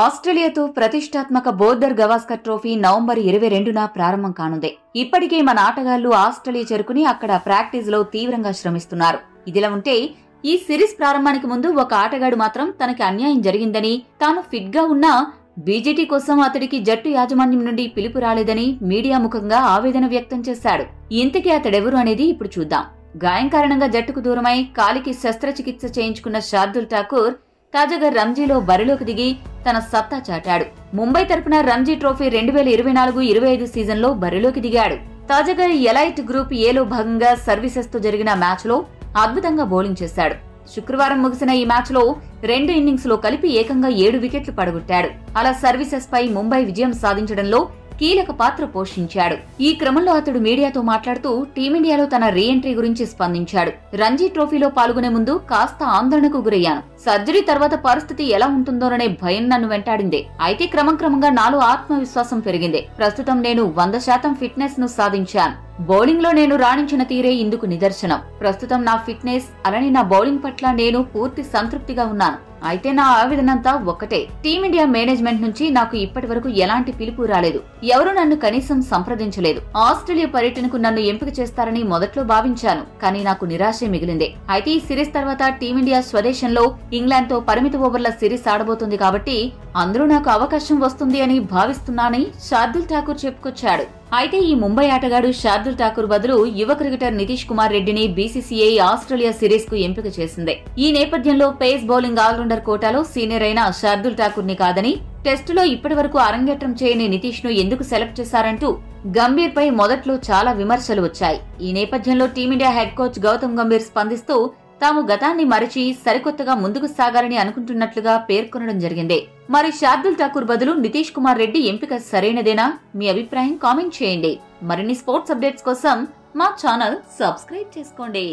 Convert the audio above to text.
ఆస్ట్రేలియాతో ప్రతిష్టాత్మక border Gavaskar trophy November 22న ప్రారంభం కానుంది. ఇప్పటికే మన ఆటగాళ్లు ఆస్ట్రేలియా చేరుకుని అక్కడ ప్రాక్టీస్ లో తీవ్రంగా శ్రమిస్తున్నారు. ఇదిలా ఉంటే ఈ సిరీస్ ప్రారంభానికి ముందు ఒక ఆటగాడు మాత్రం తనకి అన్యాయం జరిగిందని, తాను ఫిట్ గా ఉన్నా బీజీటీ కోసం అతడికి జట్టు యాజమాన్యం నుండి పిలుపు రాలేదని మీడియా ముఖంగా ఆవేదన వ్యక్తం చేశాడు. ఇంతకీ అతడెవరు అనేది ఇప్పుడు చూద్దాం. గాయం కారణంగా జట్టుకు దూరమై కాలికి శస్త్రచికిత్స చేయించుకున్న శార్దుల్ ఠాకూర్ తాజాగా రంజీలో బరిలోకి దిగి తన సత్తా చాటాడు. ముంబై తరపున రంజీ ట్రోఫీ 2024-25 సీజన్లో బరిలోకి దిగాడు. తాజాగా ఎలైట్ గ్రూప్ ఏలో భాగంగా సర్వీసెస్ తో జరిగిన మ్యాచ్ లో అద్భుతంగా బౌలింగ్ చేశాడు. శుక్రవారం ముగిసిన ఈ మ్యాచ్ లో 2 ఇన్నింగ్స్ లో కలిపి ఏకంగా 7 వికెట్లు పడగొట్టాడు. అలా సర్వీసెస్ పై ముంబై విజయం సాధించడంలో కీలక పాత్ర పోషించాడు. ఈ క్రమంలో అతడు మీడియాతో మాట్లాడుతూ టీమిండియాలో తన రీ ఎంట్రీ గురించి స్పందించాడు. రంజీ ట్రోఫీలో పాల్గొనే ముందు కాస్త ఆందోళనకు గురయ్యాను. సర్జరీ తర్వాత పరిస్థితి ఎలా ఉంటుందోననే భయం నన్ను వెంటాడింది. అయితే క్రమంగా నాలో ఆత్మవిశ్వాసం పెరిగింది. ప్రస్తుతం నేను 100% ఫిట్నెస్ ను సాధించాను. బౌలింగ్ లో నేను రాణించిన తీరే ఇందుకు నిదర్శనం. ప్రస్తుతం నా ఫిట్నెస్ అలానే నా బౌలింగ్ పట్ల నేను పూర్తి సంతృప్తిగా ఉన్నాను. అయితే నా ఆవేదనంతా ఒక్కటే, టీమిండియా మేనేజ్మెంట్ నుంచి నాకు ఇప్పటి వరకు ఎలాంటి పిలుపు రాలేదు. ఎవరూ నన్ను కనీసం సంప్రదించలేదు. ఆస్ట్రేలియా పర్యటనకు నన్ను ఎంపిక చేస్తారని మొదట్లో భావించాను, కానీ నాకు నిరాశే మిగిలింది. అయితే ఈ సిరీస్ తర్వాత టీమిండియా స్వదేశంలో ఇంగ్లాండ్ తో పరిమిత ఓవర్ల సిరీస్ ఆడబోతుంది కాబట్టి అందులో నాకు అవకాశం వస్తుంది అని భావిస్తున్నానని శార్దుల్ ఠాకూర్ చెప్పుకొచ్చాడు. అయితే ఈ ముంబై ఆటగాడు శార్దుల్ ఠాకూర్ బదులు యువ క్రికెటర్ నితీష్ కుమార్ రెడ్డిని బీసీసీఐ ఆస్ట్రేలియా సిరీస్ కు ఎంపిక చేసింది. ఈ నేపథ్యంలో పేస్ బౌలింగ్ ఆల్రౌండర్ కోటాలో సీనియర్ అయిన శార్దుల్ ఠాకూర్ ని కాదని, టెస్టులో ఇప్పటి వరకు అరంగేట్రం చేయని నితీష్ ను ఎందుకు సెలెక్ట్ చేశారంటూ గంభీర్ పై మొదట్లో చాలా విమర్శలు వచ్చాయి. ఈ నేపథ్యంలో team India head coach Gautam Gambhir స్పందిస్తూ తాము గతాన్ని మరిచి సరికొత్తగా ముందుకు సాగాలని అనుకుంటున్నట్లుగా పేర్కొనడం జరిగింది. మరి శార్దుల్ ఠాకూర్ బదులు నితీష్ కుమార్ రెడ్డి ఎంపిక సరైనదేనా? మీ అభిప్రాయం కామెంట్ చేయండి. మరిన్ని స్పోర్ట్స్ అప్డేట్స్ కోసం మా ఛానల్ సబ్స్క్రైబ్ చేసుకోండి.